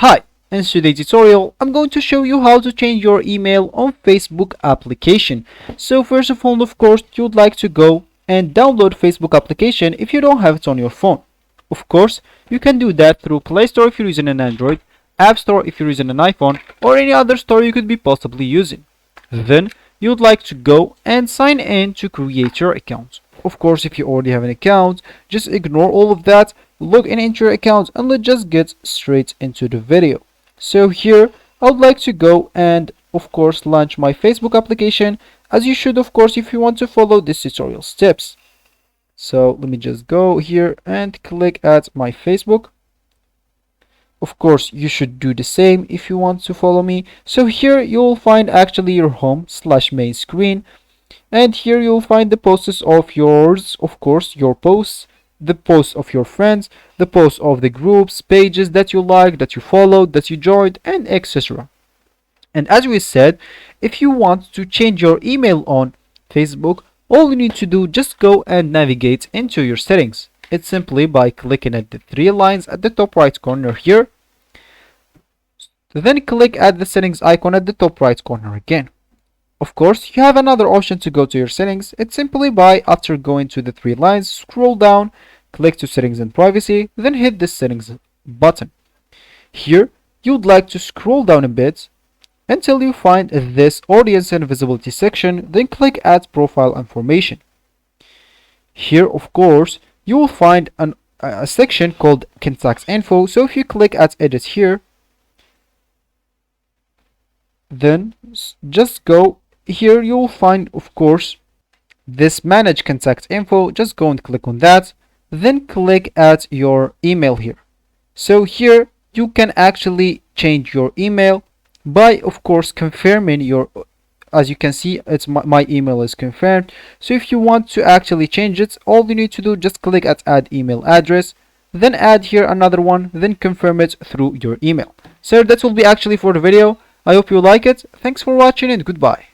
Hi, in today's tutorial, I'm going to show you how to change your email on Facebook application. So first of all, of course, you'd like to go and download Facebook application if you don't have it on your phone. Of course, you can do that through Play Store if you're using an Android, App Store if you're using an iPhone, or any other store you could be possibly using. Then, you'd like to go and sign in to create your account. Of course, if you already have an account, just ignore all of that, log in into your account, and let's just get straight into the video. So here, I would like to go and of course launch my Facebook application, as you should of course if you want to follow this tutorial steps. So let me just go here and click at my Facebook. Of course, you should do the same if you want to follow me. So here you'll find actually your home/main screen. And here you'll find the posts of yours, of course, your posts, the posts of your friends, the posts of the groups, pages that you like, that you followed, that you joined, and etc. And as we said, if you want to change your email on Facebook, all you need to do, just go and navigate into your settings. It's simply by clicking at the three lines at the top right corner here. Then click at the settings icon at the top right corner again. Of course, you have another option to go to your settings. It's simply by, after going to the three lines, scroll down, click to settings and privacy, then hit the settings button. Here, you'd like to scroll down a bit until you find this audience and visibility section, then click at profile information. Here, of course, you will find a section called contacts info. So if you click at edit here, then just go here, you will find of course this manage contact info. Just go and click on that, then click at your email here. So here you can actually change your email by of course confirming your, as you can see, it's my email is confirmed. So if you want to actually change it, all you need to do, just click at add email address, then add here another one, then confirm it through your email. So that will be actually for the video. I hope you like it. Thanks for watching and goodbye.